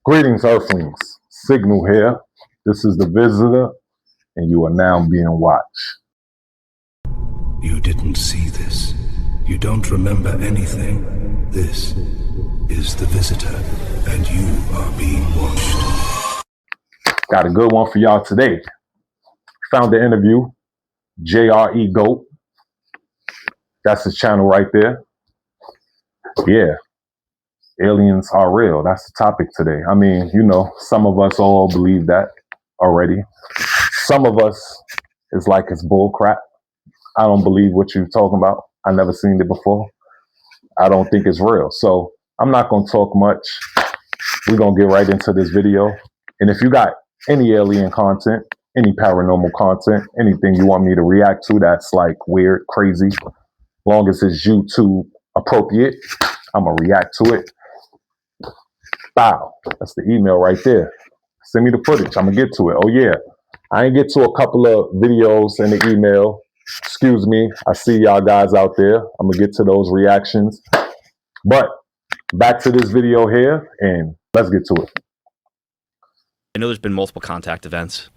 Greetings, Earthlings. Signal here. This is the visitor, and you are now being watched. You didn't see this. You don't remember anything. This is the visitor, and you are being watched. Got a good one for y'all today. Found the interview, JRE GOAT. That's his channel right there. Yeah. Aliens are real. That's the topic today. I mean, you know, some of us all believe that already. Some of us is like it's bull crap. I don't believe what you're talking about. I never seen it before. I don't think it's real. So I'm not going to talk much. We're going to get right into this video. And if you got any alien content, any paranormal content, anything you want me to react to that's like weird, crazy, long as it's YouTube appropriate, I'm going to react to it. Bow. That's the email right there. Send me the footage. I'm going to get to it. Oh, yeah. I ain't get to a couple of videos in the email. Excuse me. I see y'all guys out there. I'm going to get to those reactions. But back to this video here, and let's get to it. I know there's been multiple contact events.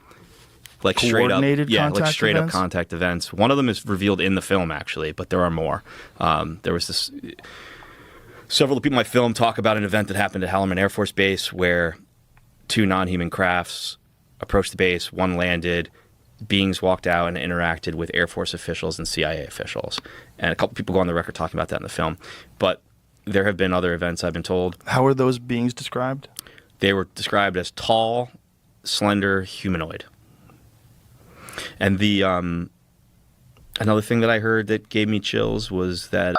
Like straight up, like straight up contact events. One of them is revealed in the film, actually, but there are more. There was this... Several of the people in my film talk about an event that happened at Hallerman Air Force Base where two non-human crafts approached the base, one landed, beings walked out and interacted with Air Force officials and CIA officials. And a couple people go on the record talking about that in the film. But there have been other events, I've been told. How are those beings described? They were described as tall, slender, humanoid. And the another thing that I heard that gave me chills was that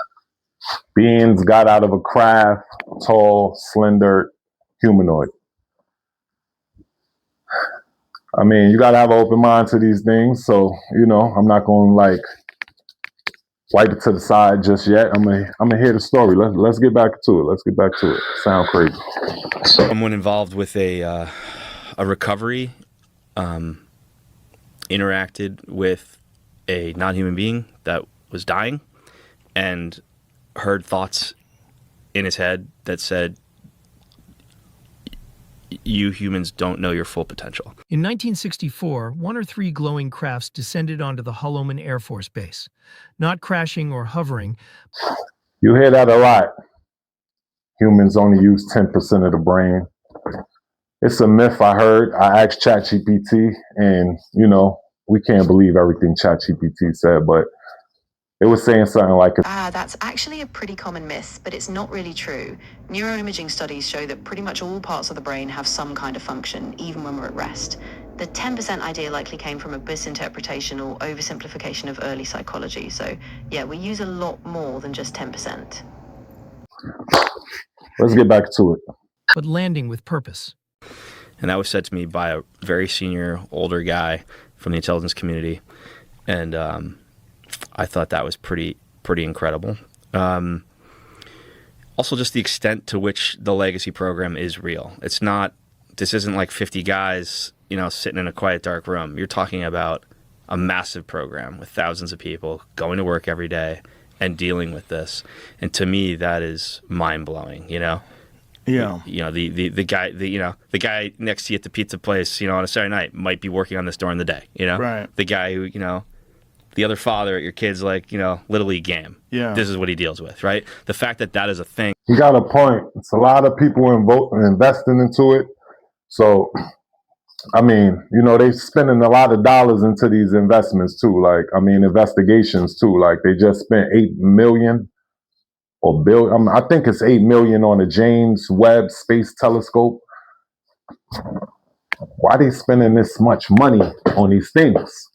beings got out of a craft, tall, slender, humanoid. I mean, you got to have an open mind to these things. So, you know, I'm not going to like wipe it to the side just yet. I'm gonna hear the story. Let's get back to it. Let's get back to it. Sound crazy. Someone involved with a recovery interacted with a non-human being that was dying and heard thoughts in his head that said, "You humans don't know your full potential." In 1964, one or three glowing crafts descended onto the Halloman Air Force Base, not crashing or hovering. You hear that a lot. Humans only use 10% of the brain. It's a myth I heard. I asked ChatGPT, and, you know, we can't believe everything ChatGPT said, but it was saying something like... That's actually a pretty common myth, but it's not really true. Neuroimaging studies show that pretty much all parts of the brain have some kind of function, even when we're at rest. The 10% idea likely came from a misinterpretation or oversimplification of early psychology. So, yeah, we use a lot more than just 10%. Let's get back to it. But landing with purpose. And that was said to me by a very senior, older guy from the intelligence community. And I thought that was pretty incredible. Also, just the extent to which the legacy program is real. This isn't like 50 guys, you know, sitting in a quiet, dark room. You're talking about a massive program with thousands of people going to work every day and dealing with this. And to me, that is mind-blowing, you know? Yeah. You know, the guy next to you at the pizza place, you know, on a Saturday night might be working on this during the day, you know? Right. The guy who, you know, the other father at your kid's, like, you know, Little League game. Yeah. This is what he deals with, right? The fact that that is a thing. You got a point. It's a lot of people investing into it. So, I mean, you know, they spending a lot of dollars into these investments too. Like, I mean, investigations too. Like, they just spent $8 million or billion. I think it's $8 million on the James Webb Space Telescope. Why are they spending this much money on these things?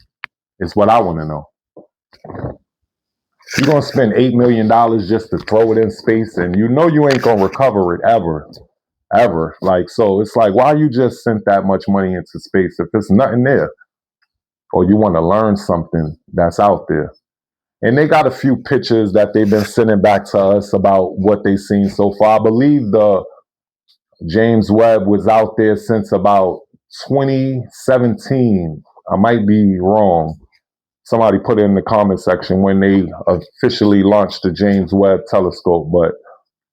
Is what I want to know. You're going to spend $8 million just to throw it in space, and you know you ain't going to recover it ever. Like, so it's like, why you just sent that much money into space if there's nothing there? Or you want to learn something that's out there. And they got a few pictures that they've been sending back to us about what they've seen so far. I believe the James Webb was out there since about 2017. I might be wrong. Somebody put it in the comment section when they officially launched the James Webb telescope. But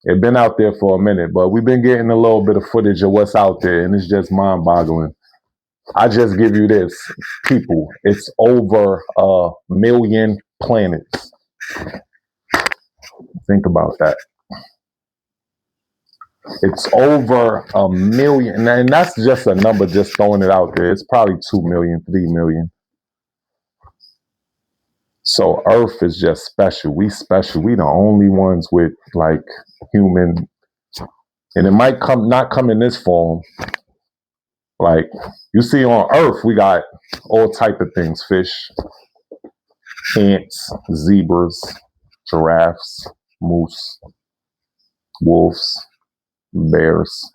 It's been out there for a minute, but we've been getting a little bit of footage of what's out there, and it's just mind-boggling. I just give you this, people. It's over 1 million planets. Think about that. It's over 1 million, and that's just a number, just throwing it out there. It's probably 2 million, 3 million. So Earth is just special. We special. We the only ones with like human, and it might not come in this form. Like you see on Earth, we got all type of things: fish, ants, zebras, giraffes, moose, wolves, bears.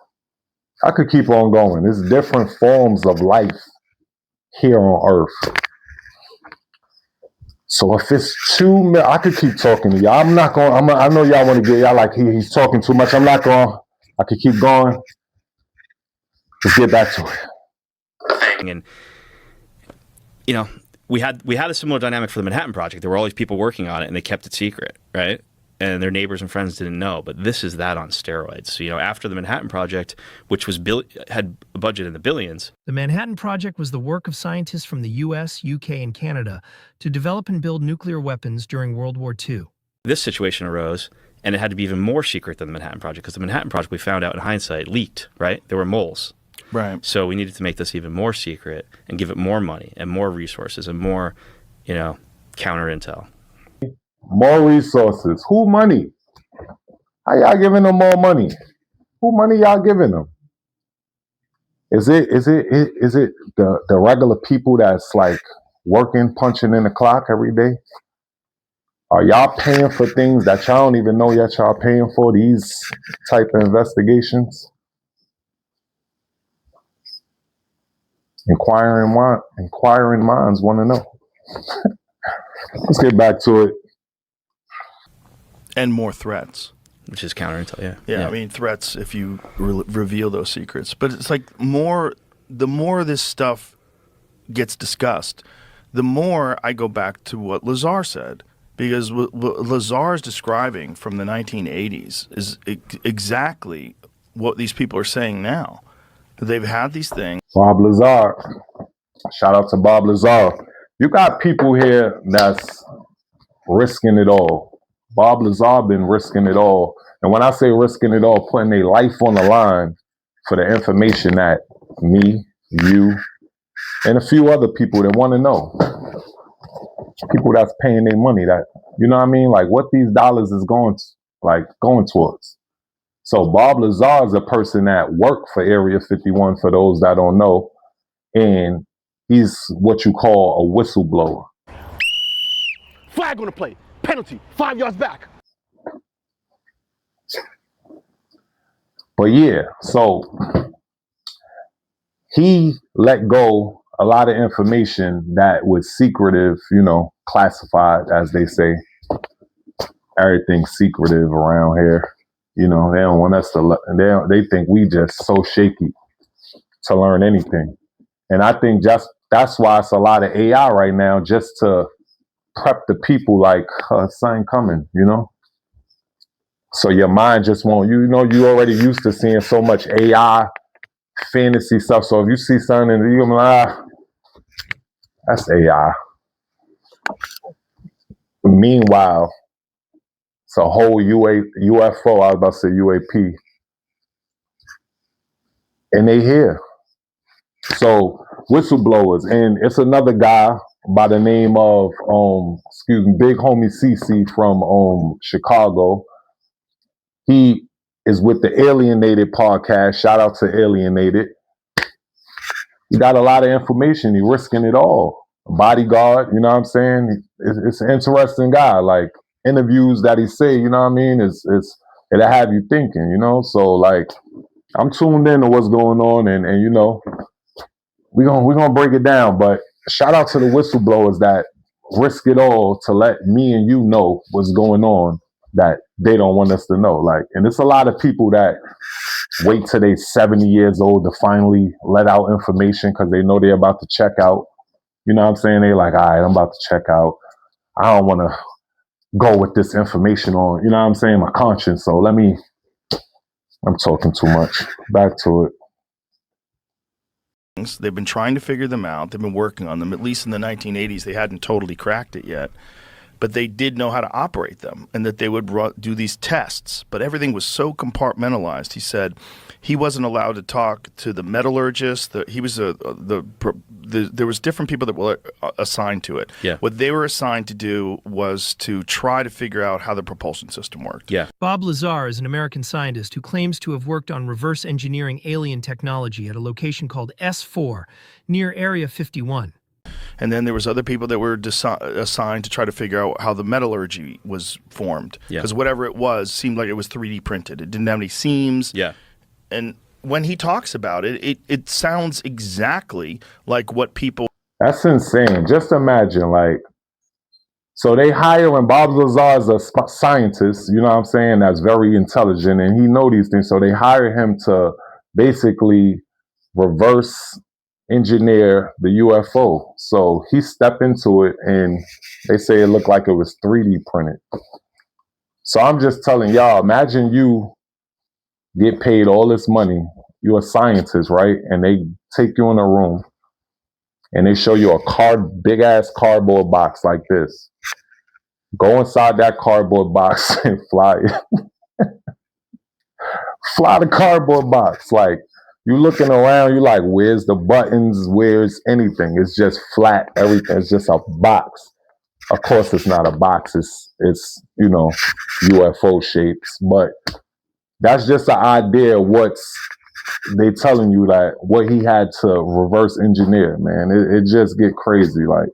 I could keep on going. There's different forms of life here on Earth. So if it's 2 million, I could keep talking to y'all. I'm not going. I know y'all want to get y'all like he's talking too much. I'm not going. I could keep going. Let's get back to it. And you know, we had a similar dynamic for the Manhattan Project. There were all these people working on it, and they kept it secret, right? And their neighbors and friends didn't know. But this is that on steroids. So, you know, after the Manhattan Project, which was had a budget in the billions. The Manhattan Project was the work of scientists from the US, UK, and Canada to develop and build nuclear weapons during World War II. This situation arose, and it had to be even more secret than the Manhattan Project, because the Manhattan Project, we found out in hindsight, leaked, right? There were moles. Right. So we needed to make this even more secret and give it more money and more resources and more, you know, counter intel. More resources. Who money? How y'all giving them more money? Who money y'all giving them? Is it the regular people that's like working, punching in the clock every day? Are y'all paying for things that y'all don't even know yet y'all paying for, these type of investigations? Inquiring minds want to know. Let's get back to it. And more threats. Which is counterintel, yeah. I mean, threats if you reveal those secrets. But it's like the more this stuff gets discussed, the more I go back to what Lazar said. Because what Lazar is describing from the 1980s is exactly what these people are saying now. They've had these things. Bob Lazar. Shout out to Bob Lazar. You got people here that's risking it all. Bob Lazar been risking it all. And when I say risking it all, putting their life on the line for the information that me, you, and a few other people that want to know. People that's paying their money, that, you know what I mean? Like what these dollars is going towards. So Bob Lazar is a person that worked for Area 51, for those that don't know. And he's what you call a whistleblower. Flag on the play. Penalty. 5 yards back. But yeah, so he let go a lot of information that was secretive, you know, classified, as they say. Everything's secretive around here. You know, they don't want us to, they think we just so shaky to learn anything. And I think that's why it's a lot of AI right now, just to prep the people like, something coming, you know? So your mind just won't, you know, you already used to seeing so much AI, fantasy stuff. So if you see something and you're like, that's AI. Meanwhile, it's a whole UFO, I was about to say UAP. And they here. So whistleblowers, and it's another guy by the name of Big Homie CC from Chicago. He is with the Alienated podcast. Shout out to Alienated. He got a lot of information. He risking it all. Bodyguard, you know what I'm saying? It's an interesting guy. Like interviews that he say, you know what I mean? It'll have you thinking, you know? So like I'm tuned in to what's going on, and you know, we're gonna break it down. But shout out to the whistleblowers that risk it all to let me and you know what's going on that they don't want us to know. Like, and it's a lot of people that wait till they 70 years old to finally let out information because they know they're about to check out. You know what I'm saying? They like, all right, I'm about to check out. I don't want to go with this information on, you know what I'm saying, my conscience. So let me I'm talking too much. Back to it. They've been trying to figure them out. They've been working on them. At least in the 1980s, they hadn't totally cracked it yet. But they did know how to operate them, and that they would do these tests. But everything was so compartmentalized. He said he wasn't allowed to talk to the metallurgist. There was different people that were assigned to it. Yeah. What they were assigned to do was to try to figure out how the propulsion system worked. Yeah. Bob Lazar is an American scientist who claims to have worked on reverse engineering alien technology at a location called S4 near Area 51. And then there was other people that were assigned to try to figure out how the metallurgy was formed. Because whatever it was seemed like it was 3D printed. It didn't have any seams. Yeah. And when he talks about it, it sounds exactly like what people... That's insane. Just imagine, like, so they hire, and Bob Lazar is a scientist, you know what I'm saying, that's very intelligent, and he know these things. So they hire him to basically reverse engineer the UFO. So he stepped into it, and they say it looked like it was 3D printed. So I'm just telling y'all, imagine you get paid all this money. You're a scientist, right? And they take you in a room and they show you a big ass cardboard box like this. Go inside that cardboard box and fly it. Fly the cardboard box. Like, you looking around, you like, where's the buttons? Where's anything? It's just flat, everything. It's just a box. Of course, it's not a box. It's you know, UFO shapes. But that's just an idea of they telling you, that what he had to reverse engineer, man. It just get crazy. Like,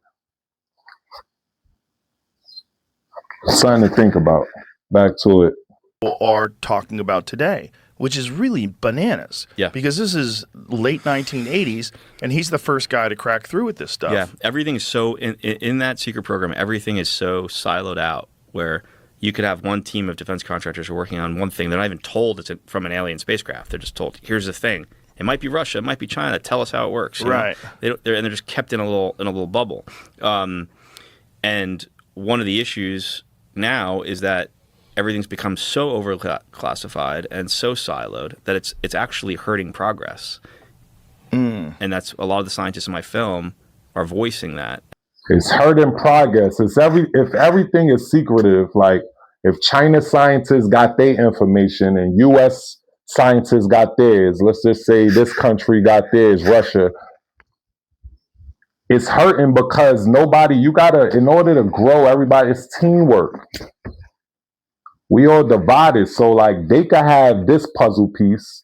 something to think about. Back to it. People are talking about today, which is really bananas. Yeah. Because this is late 1980s, and he's the first guy to crack through with this stuff. Yeah. Everything is so, in that secret program, everything is so siloed out where you could have one team of defense contractors working on one thing. They're not even told it's from an alien spacecraft. They're just told, here's the thing. It might be Russia. It might be China. Tell us how it works. You right. know? They're just kept in a little bubble. And one of the issues now is that everything's become so overclassified and so siloed that it's actually hurting progress. And that's a lot of the scientists in my film are voicing that. It's hurting progress. If everything is secretive, like if China scientists got their information and U.S. scientists got theirs, let's just say this country got theirs, Russia, it's hurting because in order to grow, everybody, it's teamwork. We all divided, so like they could have this puzzle piece,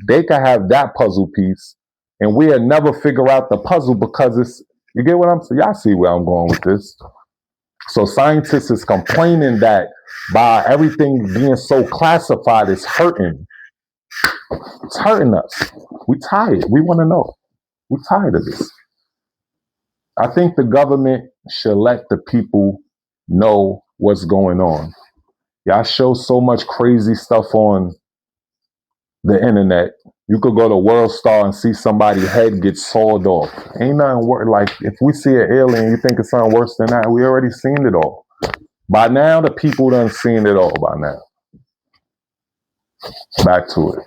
they could have that puzzle piece, and we'll never figure out the puzzle because you get what I'm saying? Y'all see where I'm going with this. So scientists is complaining that by everything being so classified, it's hurting. It's hurting us. We tired. We want to know. We're tired of this. I think the government should let the people know what's going on. Y'all show so much crazy stuff on the internet. You could go to World Star and see somebody's head get sawed off. Ain't nothing worse. Like, if we see an alien, you think it's something worse than that? We already seen it all. By now, the people done seen it all by now. Back to it.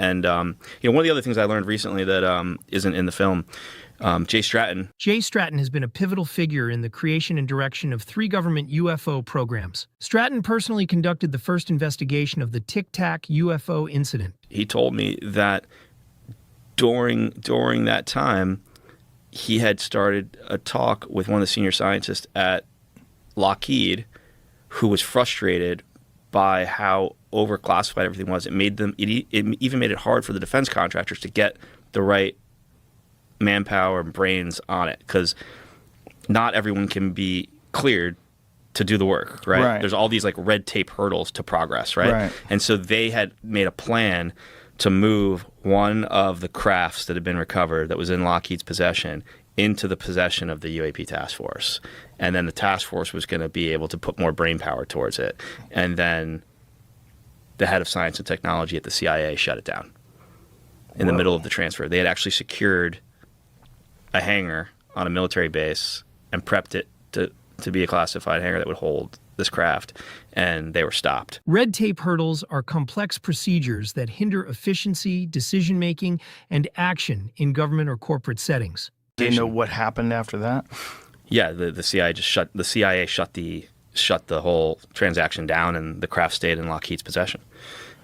And one of the other things I learned recently that isn't in the film, Jay Stratton. Jay Stratton has been a pivotal figure in the creation and direction of 3 government UFO programs. Stratton personally conducted the first investigation of the Tic Tac UFO incident. He told me that during that time, he had started a talk with one of the senior scientists at Lockheed, who was frustrated by how overclassified everything was. It even made it hard for the defense contractors to get the right manpower and brains on it, because not everyone can be cleared to do the work, right? There's all these like red tape hurdles to progress, right? And so they had made a plan to move one of the crafts that had been recovered that was in Lockheed's possession into the possession of the UAP task force. And then the task force was going to be able to put more brain power towards it. And then the head of science and technology at the CIA shut it down in the middle of the transfer. They had actually secured a hangar on a military base and prepped it to be a classified hangar that would hold this craft, and they were stopped. Red tape hurdles are complex procedures that hinder efficiency, decision-making, and action in government or corporate settings. Do you know what happened after that? Yeah, the CIA just shut the whole transaction down, and the craft stayed in Lockheed's possession.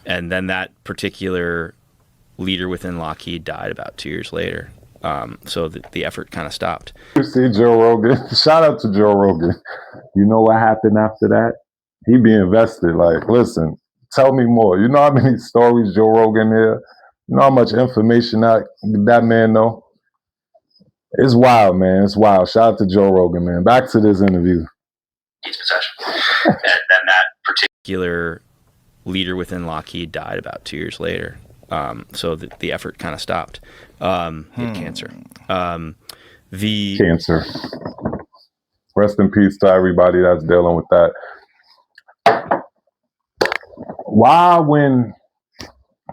And then that particular leader within Lockheed died about 2 years later. So the effort kind of stopped. You see Joe Rogan. Shout out to Joe Rogan. You know what happened after that? He be invested. Like, listen, tell me more. You know how many stories Joe Rogan here? You know how much information that man know? It's wild, man. It's wild. Shout out to Joe Rogan, man. Back to this interview. Possession. And then that particular leader within Lockheed died about 2 years later. So the effort kind of stopped. He had cancer. Cancer. Rest in peace to everybody that's dealing with that. Why, when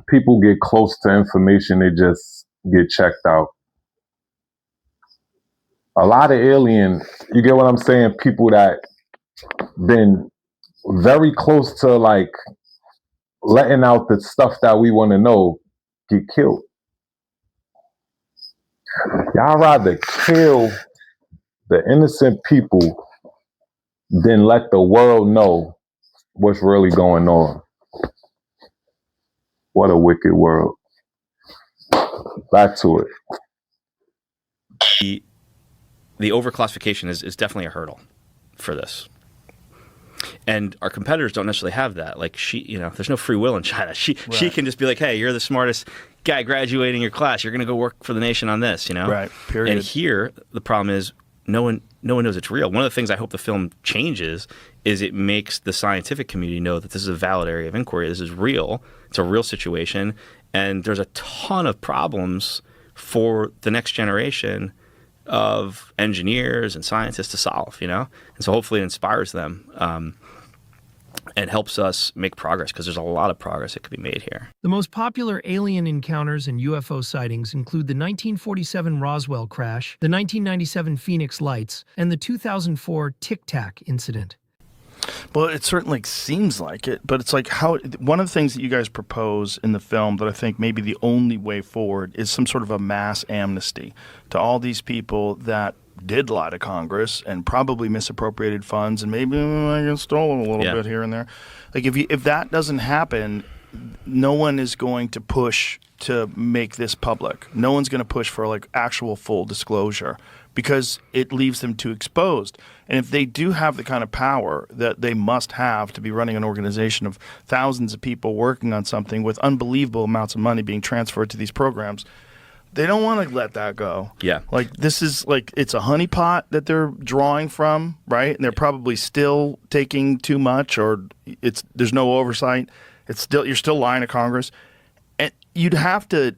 people get close to information, they just get checked out? A lot of alien, you get what I'm saying? People that been very close to like letting out the stuff that we want to know get killed. Y'all rather kill the innocent people than let the world know what's really going on. What a wicked world. Back to it. The overclassification is definitely a hurdle for this. And our competitors don't necessarily have that. Like there's no free will in China. She can just be like, hey, you're the smartest guy graduating your class. You're going to go work for the nation on this, Right, period. And here, the problem is no one knows it's real. One of the things I hope the film changes is it makes the scientific community know that this is a valid area of inquiry. This is real. It's a real situation. And there's a ton of problems for the next generation of engineers and scientists to solve, And so hopefully it inspires them and helps us make progress, because there's a lot of progress that could be made here. The most popular alien encounters and UFO sightings include the 1947 Roswell crash, the 1997 Phoenix Lights, and the 2004 Tic Tac incident. Well, it certainly seems like it, but it's like one of the things that you guys propose in the film that I think maybe the only way forward is some sort of a mass amnesty to all these people that did lie to Congress and probably misappropriated funds and maybe stole a little bit here and there. Like if that doesn't happen, no one is going to push to make this public. No one's going to push for like actual full disclosure, because it leaves them too exposed. And if they do have the kind of power that they must have to be running an organization of thousands of people working on something with unbelievable amounts of money being transferred to these programs, they don't want to let that go. Yeah. Like this is like, it's a honeypot that they're drawing from, right? And they're probably still taking too much, or there's no oversight. You're still lying to Congress. And you'd have to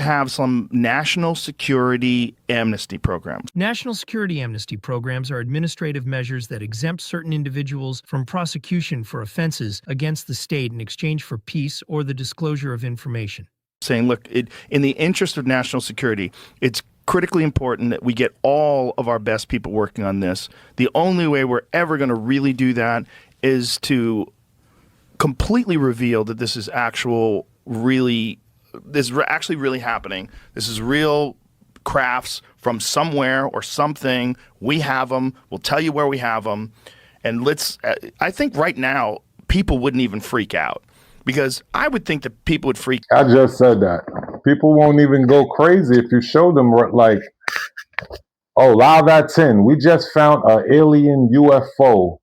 have some national security amnesty programs. National security amnesty programs are administrative measures that exempt certain individuals from prosecution for offenses against the state in exchange for peace or the disclosure of information. Saying, look, in the interest of national security, it's critically important that we get all of our best people working on this. The only way we're ever going to really do that is to completely reveal that this is actually really happening. This is real crafts from somewhere or something. We have them. We'll tell you where we have them. And I think right now, people wouldn't even freak out, because I would think that people would freak out. I just said that. People won't even go crazy if you show them like, oh, live at 10. We just found an alien UFO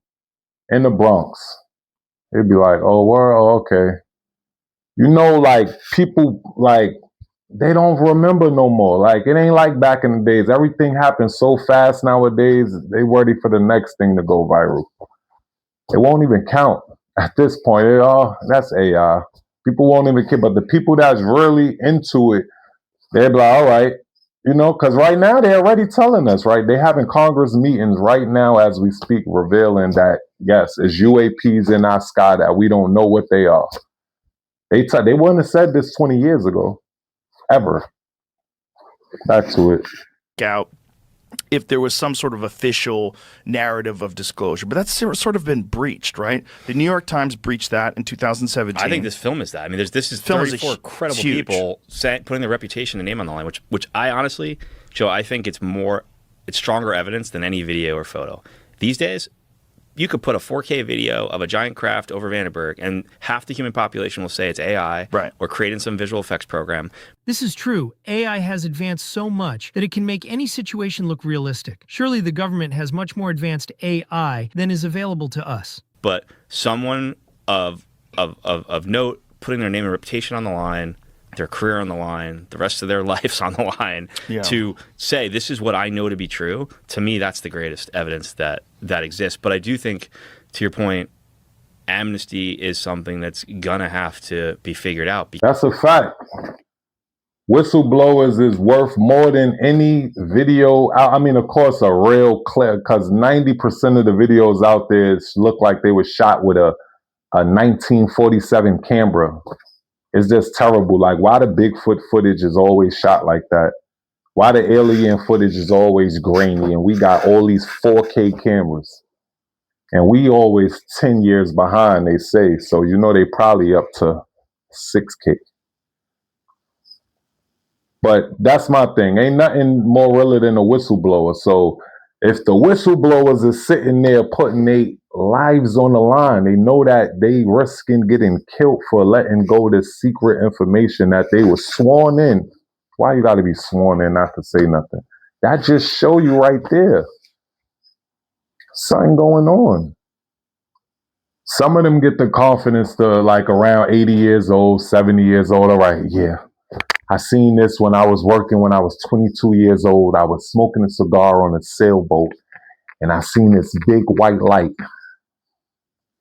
in the Bronx. They'd be like, oh, okay. Like people, like they don't remember no more. Like it ain't like back in the days. Everything happens so fast nowadays. They ready for the next thing to go viral. It won't even count at this point. That's AI. People won't even care. But the people that's really into it, they're like, all right, because right now they're already telling us, right? They're having Congress meetings right now as we speak, revealing that, yes, it's UAPs in our sky that we don't know what they are. They wouldn't have said this 20 years ago, ever. Back to it. Out if there was some sort of official narrative of disclosure. But that's sort of been breached, right? The New York Times breached that in 2017. I think this film is that. I mean, this is Film 34 credible people putting their reputation and name on the line, which I honestly, Joe, I think it's stronger evidence than any video or photo. These days, you could put a 4K video of a giant craft over Vandenberg, and half the human population will say it's AI or creating some visual effects program. This is true. AI has advanced so much that it can make any situation look realistic. Surely the government has much more advanced AI than is available to us. But someone of note putting their name and reputation on the line, their career on the line, the rest of their lives on the line, to say this is what I know to be true, to me that's the greatest evidence that exists. But I do think, to your point, amnesty is something that's gonna have to be figured out. That's a fact. Whistleblowers is worth more than any video. I mean, of course, a real clip, because 90% of the videos out there look like they were shot with a 1947 camera. It's just terrible. Like, why the Bigfoot footage is always shot like that? Why the alien footage is always grainy? And we got all these 4K cameras. And we always 10 years behind, they say. So, they probably up to 6K. But that's my thing. Ain't nothing more realer than a whistleblower. So if the whistleblowers are sitting there putting their lives on the line, they know that they risking getting killed for letting go this secret information that they were sworn in. Why you got to be sworn in not to say nothing? That just show you right there. Something going on. Some of them get the confidence to like around 80 years old, 70 years old. All right, yeah. I seen this when I was working when I was 22 years old. I was smoking a cigar on a sailboat and I seen this big white light.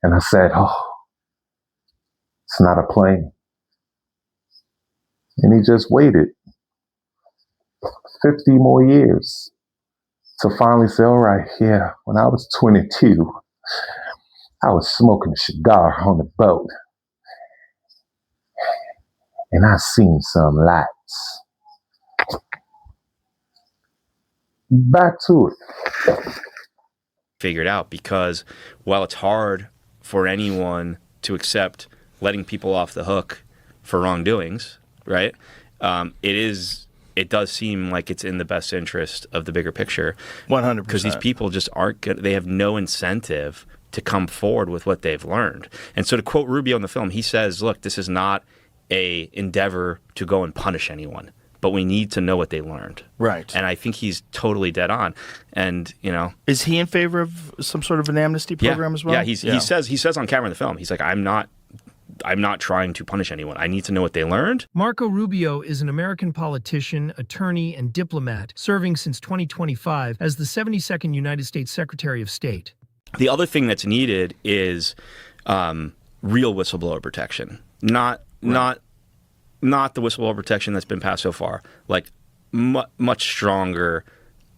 And I said, oh, it's not a plane. And he just waited 50 more years to finally say, all right, yeah, when I was 22, I was smoking a cigar on the boat. And I seen some lights. Back to it. Figured out, because while it's hard for anyone to accept letting people off the hook for wrongdoings, right? It does seem like it's in the best interest of the bigger picture. 100%. Because these people just aren't good. They have no incentive to come forward with what they've learned. And so to quote Rubio in the film, he says, look, this is not a endeavor to go and punish anyone, but we need to know what they learned. Right. And I think he's totally dead on. And, is he in favor of some sort of an amnesty program as well? Yeah, he says on camera in the film, he's like, I'm not trying to punish anyone. I need to know what they learned. Marco Rubio is an American politician, attorney, and diplomat, serving since 2025 as the 72nd United States Secretary of State. The other thing that's needed is real whistleblower protection, not the whistleblower protection that's been passed so far, like much stronger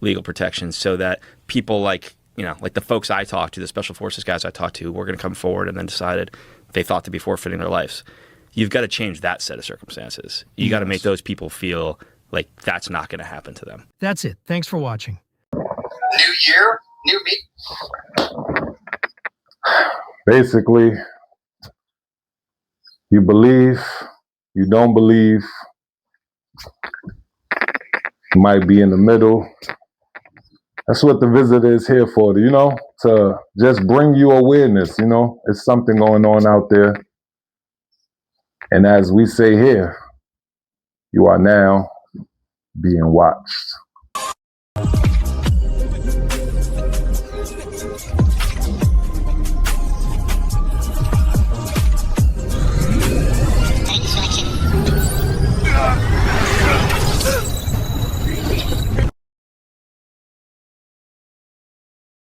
legal protections, so that people like the folks I talked to, the special forces guys I talked to, were going to come forward and then decided they thought to be forfeiting their lives. You've got to change that set of circumstances. You got to make those people feel like that's not going to happen to them. That's it. Thanks for watching. New year, new me. Basically, you believe, you don't believe, you might be in the middle. That's what the visitor is here for, to just bring you awareness, It's something going on out there. And as we say here, you are now being watched.